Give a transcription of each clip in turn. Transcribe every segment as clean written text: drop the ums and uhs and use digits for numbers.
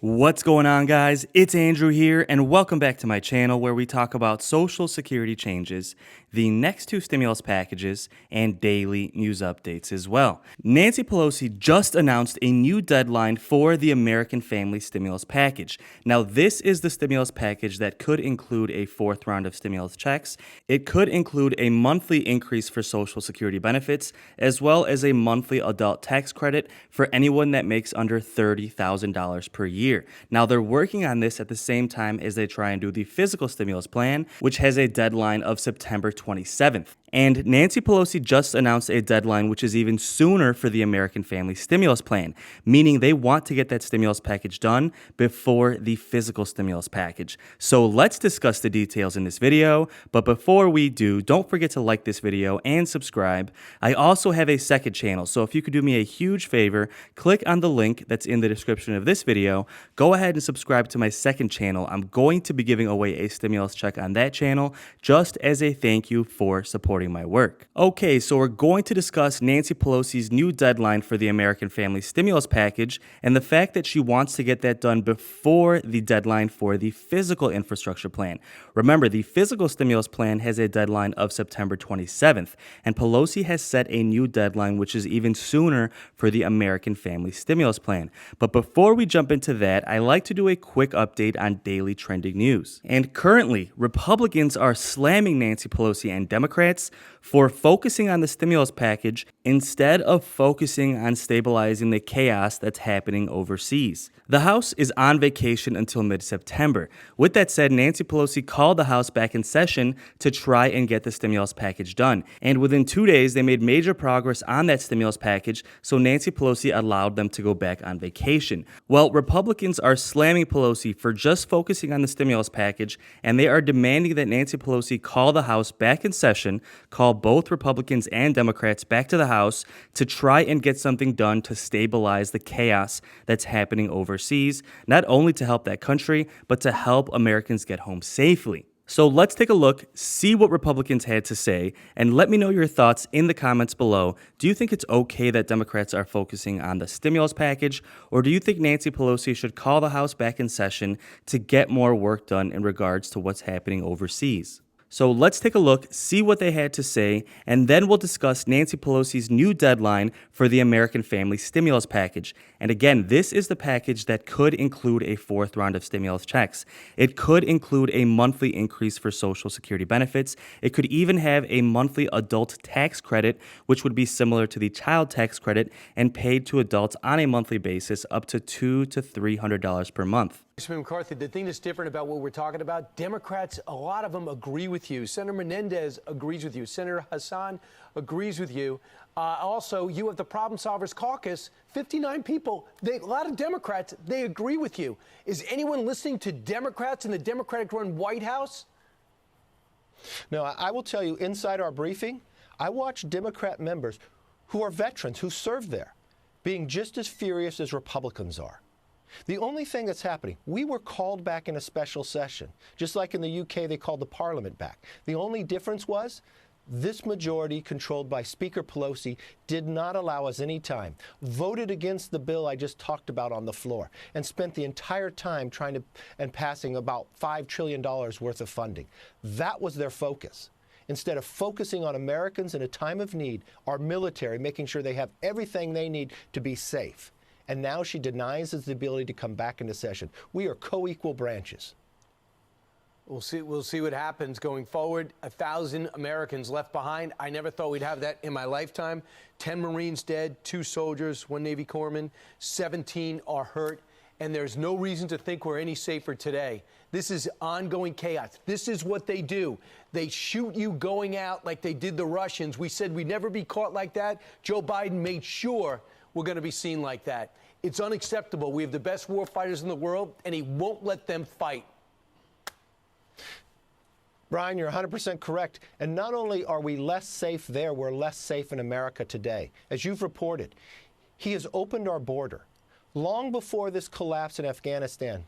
What's going on, guys? It's Andrew here, and welcome back to my channel where we talk about Social Security changes, the next two stimulus packages, and daily news updates as well. Nancy Pelosi just announced a new deadline for the American Family Stimulus Package. Now, this is the stimulus package that could include a fourth round of stimulus checks. It could include a monthly increase for Social Security benefits, as well as a monthly adult tax credit for anyone that makes under $30,000 per year. Now, they're working on this at the same time as they try and do the fiscal stimulus plan, which has a deadline of September 27th. And Nancy Pelosi just announced a deadline which is even sooner for the American Family Stimulus Plan, meaning they want to get that stimulus package done before the physical stimulus package. So let's discuss the details in this video, but before we do, don't forget to like this video and subscribe. I also have a second channel, so if you could do me a huge favor, click on the link that's in the description of this video, go ahead and subscribe to my second channel. I'm going to be giving away a stimulus check on that channel just as a thank you for supporting my work. Okay, so we're going to discuss Nancy Pelosi's new deadline for the American Family Stimulus Package and the fact that she wants to get that done before the deadline for the physical infrastructure plan. Remember, the physical stimulus plan has a deadline of September 27th, and Pelosi has set a new deadline which is even sooner for the American Family Stimulus Plan. But before we jump into that, I like to do a quick update on daily trending news. And currently, Republicans are slamming Nancy Pelosi and Democrats for focusing on the stimulus package instead of focusing on stabilizing the chaos that's happening overseas. The House is on vacation until mid-September. With that said, Nancy Pelosi called the House back in session to try and get the stimulus package done. And within 2 days, they made major progress on that stimulus package, so Nancy Pelosi allowed them to go back on vacation. Well, Republicans are slamming Pelosi for just focusing on the stimulus package, and they are demanding that Nancy Pelosi call the House back in session, call both Republicans and Democrats back to the House to try and get something done to stabilize the chaos that's happening overseas, not only to help that country, but to help Americans get home safely. So let's take a look, see what Republicans had to say, and let me know your thoughts in the comments below. Do you think it's okay that Democrats are focusing on the stimulus package, or do you think Nancy Pelosi should call the House back in session to get more work done in regards to what's happening overseas? So let's take a look, see what they had to say, and then we'll discuss Nancy Pelosi's new deadline for the American Family Stimulus Package. And again, this is the package that could include a fourth round of stimulus checks. It could include a monthly increase for Social Security benefits. It could even have a monthly adult tax credit, which would be similar to the child tax credit and paid to adults on a monthly basis up to $200 to $300 per month. Congressman McCarthy, the thing that's different about what we're talking about, Democrats, a lot of them agree with you. Senator Menendez agrees with you. Senator Hassan agrees with you. Also, you have the Problem Solvers Caucus, 59 people. A lot of Democrats, they agree with you. Is anyone listening to Democrats in the Democratic-run White House? No, I will tell you, inside our briefing, I watched Democrat members who are veterans, who served there, being just as furious as Republicans are. The only thing that's happening, we were called back in a special session, just like in the UK they called the Parliament back. The only difference was this majority, controlled by Speaker Pelosi, did not allow us any time, voted against the bill I just talked about on the floor, and spent the entire time trying to and passing about $5 trillion worth of funding. That was their focus. Instead of focusing on Americans in a time of need, our military, making sure they have everything they need to be safe. And now she denies us the ability to come back into session. We are co-equal branches. We'll see what happens going forward. 1,000 Americans left behind. I never thought we'd have that in my lifetime. 10 Marines dead, 2 soldiers, 1 Navy corpsman, 17 are hurt, and there's no reason to think we're any safer today. This is ongoing chaos. This is what they do. They shoot you going out like they did the Russians. We said we'd never be caught like that. Joe Biden made sure we're going to be seen like that. It's unacceptable. We have the best war fighters in the world, and he won't let them fight. Brian, you're 100% correct. And not only are we less safe there, we're less safe in America today. As you've reported, he has opened our border. Long before this collapse in Afghanistan,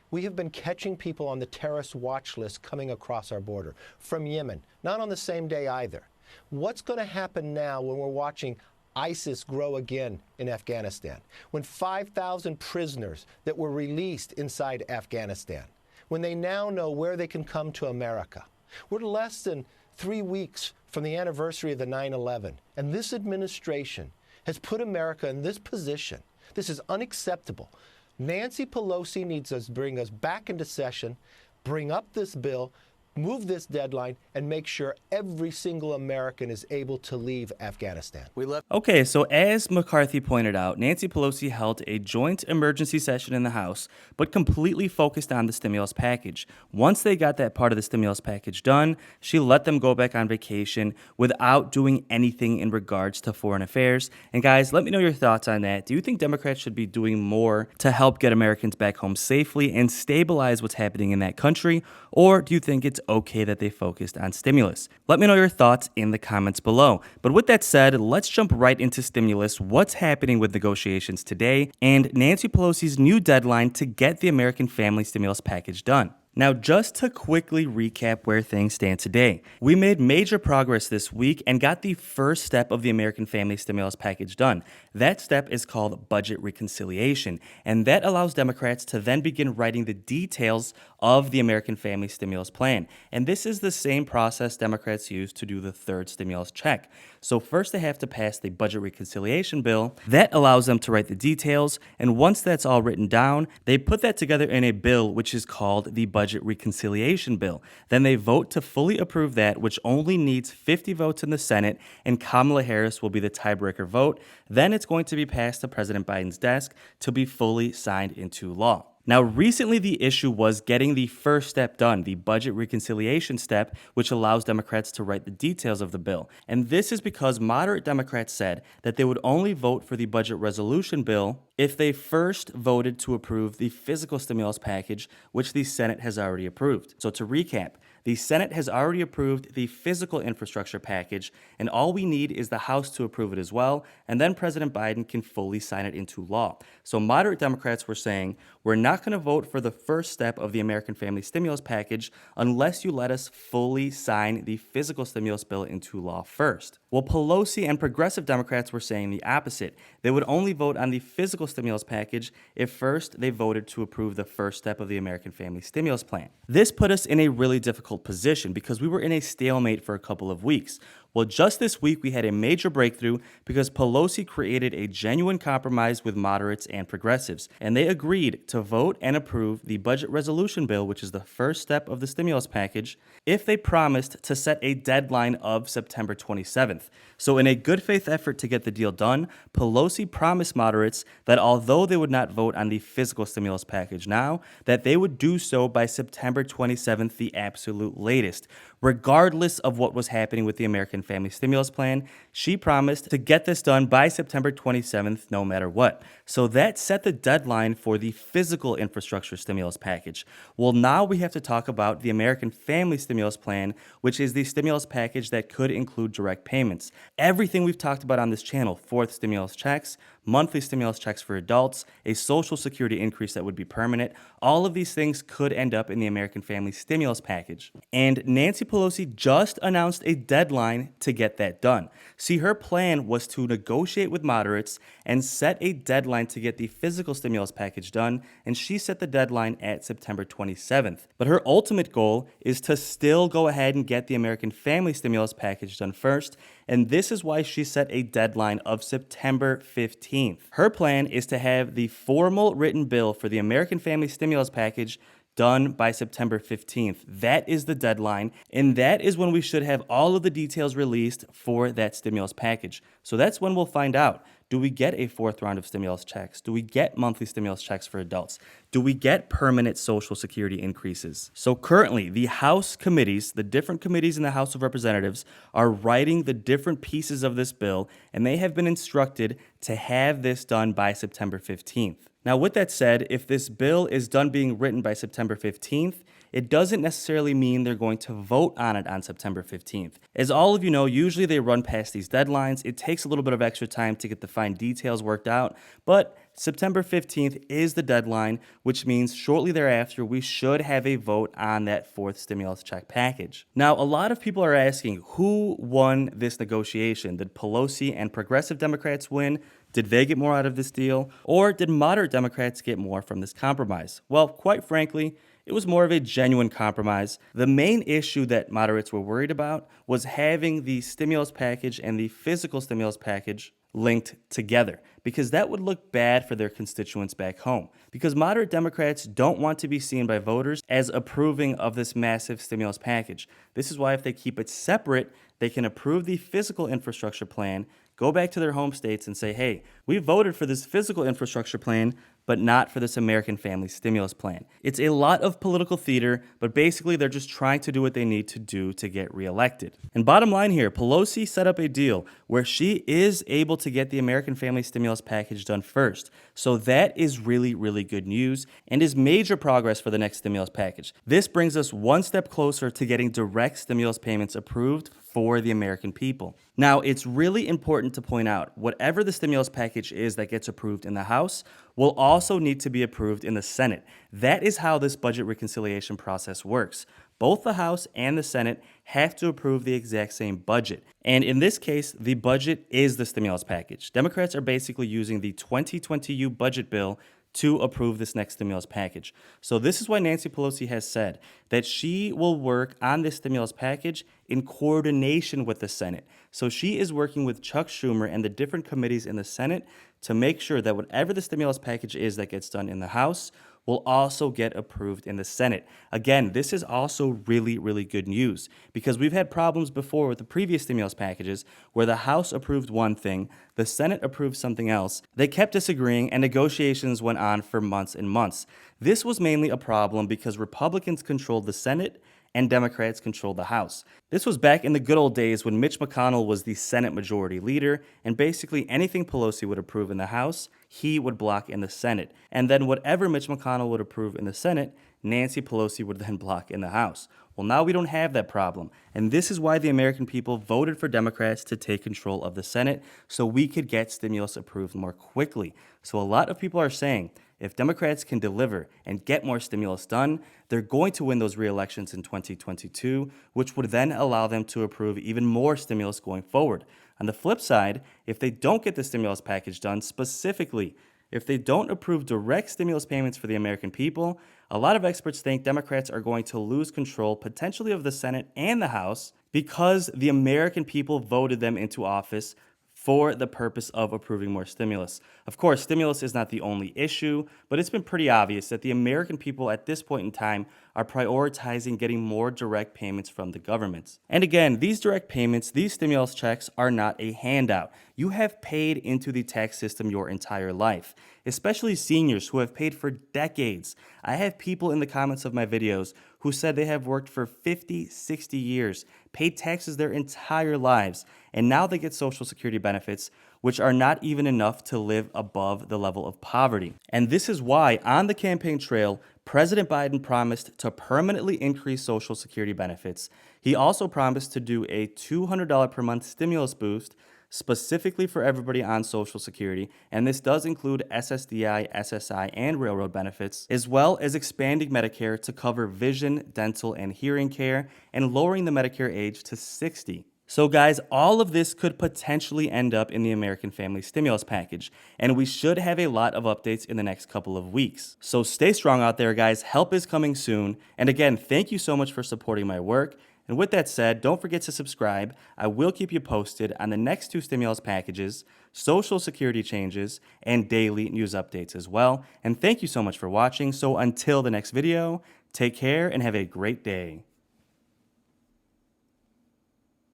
we have been catching people on the terrorist watch list coming across our border from Yemen, not on the same day either. What's going to happen now when we're watching ISIS grow again in Afghanistan, when 5,000 prisoners that were released inside Afghanistan, when they now know where they can come to America. We're less than 3 weeks from the anniversary of the 9/11, and this administration has put America in this position. This is unacceptable. Nancy Pelosi needs to bring us back into session, bring up this bill, move this deadline, and make sure every single American is able to leave Afghanistan. Okay, so as McCarthy pointed out, Nancy Pelosi held a joint emergency session in the House, but completely focused on the stimulus package. Once they got that part of the stimulus package done, she let them go back on vacation without doing anything in regards to foreign affairs. And guys, let me know your thoughts on that. Do you think Democrats should be doing more to help get Americans back home safely and stabilize what's happening in that country? Or do you think it's okay that they focused on stimulus? Let me know your thoughts in the comments below. But with that said, let's jump right into stimulus, what's happening with negotiations today, and Nancy Pelosi's new deadline to get the American family stimulus package done. Now, just to quickly recap where things stand today, we made major progress this week and got the first step of the American Family Stimulus Package done. That step is called budget reconciliation, and that allows Democrats to then begin writing the details of the American Family Stimulus Plan. And this is the same process Democrats use to do the third stimulus check. So first they have to pass the budget reconciliation bill. That allows them to write the details, and once that's all written down, they put that together in a bill which is called the budget reconciliation bill. Then they vote to fully approve that, which only needs 50 votes in the Senate, and Kamala Harris will be the tiebreaker vote. Then it's going to be passed to President Biden's desk to be fully signed into law. Now, recently the issue was getting the first step done, the budget reconciliation step, which allows Democrats to write the details of the bill. And this is because moderate Democrats said that they would only vote for the budget resolution bill if they first voted to approve the physical stimulus package, which the Senate has already approved. So to recap, the Senate has already approved the physical infrastructure package, and all we need is the House to approve it as well, and then President Biden can fully sign it into law. So moderate Democrats were saying, we're not going to vote for the first step of the American Family Stimulus Package unless you let us fully sign the physical stimulus bill into law first. Well, Pelosi and progressive Democrats were saying the opposite. They would only vote on the physical stimulus package if first they voted to approve the first step of the American Family Stimulus Plan. This put us in a really difficult position because we were in a stalemate for a couple of weeks. Well, just this week, we had a major breakthrough because Pelosi created a genuine compromise with moderates and progressives, and they agreed to vote and approve the budget resolution bill, which is the first step of the stimulus package, if they promised to set a deadline of September 27th. So in a good faith effort to get the deal done, Pelosi promised moderates that although they would not vote on the physical stimulus package now, that they would do so by September 27th, the absolute latest. Regardless of what was happening with the American Family Stimulus Plan, she promised to get this done by September 27th, no matter what. So that set the deadline for the physical infrastructure stimulus package. Well, now we have to talk about the American Family Stimulus Plan, which is the stimulus package that could include direct payments. Everything we've talked about on this channel, fourth stimulus checks, monthly stimulus checks for adults, a Social Security increase that would be permanent, all of these things could end up in the American Family Stimulus Package. And Nancy Pelosi just announced a deadline to get that done. See, her plan was to negotiate with moderates and set a deadline to get the physical stimulus package done, and she set the deadline at September 27th. But her ultimate goal is to still go ahead and get the American Family Stimulus Package done first, and this is why she set a deadline of September 15th. Her plan is to have the formal written bill for the American Family Stimulus Package done by September 15th. That is the deadline, and that is when we should have all of the details released for that stimulus package. So that's when we'll find out. Do we get a fourth round of stimulus checks? Do we get monthly stimulus checks for adults? Do we get permanent Social Security increases? So currently, the House committees, the different committees in the House of Representatives, are writing the different pieces of this bill, and they have been instructed to have this done by September 15th. Now, with that said, if this bill is done being written by September 15th, it doesn't necessarily mean they're going to vote on it on September 15th. As all of you know, usually they run past these deadlines. It takes a little bit of extra time to get the fine details worked out, but September 15th is the deadline, which means shortly thereafter, we should have a vote on that fourth stimulus check package. Now, a lot of people are asking who won this negotiation. Did Pelosi and progressive Democrats win? Did they get more out of this deal? Or did moderate Democrats get more from this compromise? Well, quite frankly, it was more of a genuine compromise. The main issue that moderates were worried about was having the stimulus package and the physical stimulus package linked together, because that would look bad for their constituents back home. Because moderate Democrats don't want to be seen by voters as approving of this massive stimulus package. This is why if they keep it separate, they can approve the physical infrastructure plan, go back to their home states and say, hey, we voted for this physical infrastructure plan, but not for this American family stimulus plan. It's a lot of political theater, but basically they're just trying to do what they need to do to get reelected. And bottom line here, Pelosi set up a deal where she is able to get the American family stimulus package done first. So that is really, really good news and is major progress for the next stimulus package. This brings us one step closer to getting direct stimulus payments approved for the American people. Now, it's really important to point out, whatever the stimulus package is that gets approved in the House will also need to be approved in the Senate. That is how this budget reconciliation process works. Both the House and the Senate have to approve the exact same budget. And in this case, the budget is the stimulus package. Democrats are basically using the 2020 budget bill to approve this next stimulus package. So this is why Nancy Pelosi has said that she will work on this stimulus package in coordination with the Senate. So she is working with Chuck Schumer and the different committees in the Senate to make sure that whatever the stimulus package is that gets done in the House will also get approved in the Senate. Again, this is also really, really good news because we've had problems before with the previous stimulus packages where the House approved one thing, the Senate approved something else. They kept disagreeing and negotiations went on for months and months. This was mainly a problem because Republicans controlled the Senate and Democrats controlled the House. This was back in the good old days when Mitch McConnell was the Senate Majority Leader, and basically anything Pelosi would approve in the House, he would block in the Senate. And then whatever Mitch McConnell would approve in the Senate, Nancy Pelosi would then block in the House. Well, now we don't have that problem, and this is why the American people voted for Democrats to take control of the Senate so we could get stimulus approved more quickly. So a lot of people are saying, if Democrats can deliver and get more stimulus done, they're going to win those re-elections in 2022, which would then allow them to approve even more stimulus going forward. On the flip side, if they don't get the stimulus package done, specifically, if they don't approve direct stimulus payments for the American people, a lot of experts think Democrats are going to lose control potentially of the Senate and the House because the American people voted them into office for the purpose of approving more stimulus. Of course, stimulus is not the only issue, but it's been pretty obvious that the American people at this point in time are prioritizing getting more direct payments from the governments. And again, these direct payments, these stimulus checks are not a handout. You have paid into the tax system your entire life, especially seniors who have paid for decades. I have people in the comments of my videos who said they have worked for 50, 60 years, paid taxes their entire lives, and now they get Social Security benefits, which are not even enough to live above the level of poverty. And this is why, on the campaign trail, President Biden promised to permanently increase Social Security benefits. He also promised to do a $200 per month stimulus boost specifically for everybody on Social Security, and this does include SSDI, SSI, and railroad benefits, as well as expanding Medicare to cover vision, dental, and hearing care, and lowering the Medicare age to 60. So guys, all of this could potentially end up in the American Family Stimulus Package, and we should have a lot of updates in the next couple of weeks. So stay strong out there, guys. Help is coming soon. And again, thank you so much for supporting my work. And with that said, don't forget to subscribe. I will keep you posted on the next two stimulus packages, Social Security changes, and daily news updates as well. And thank you so much for watching. So until the next video, take care and have a great day.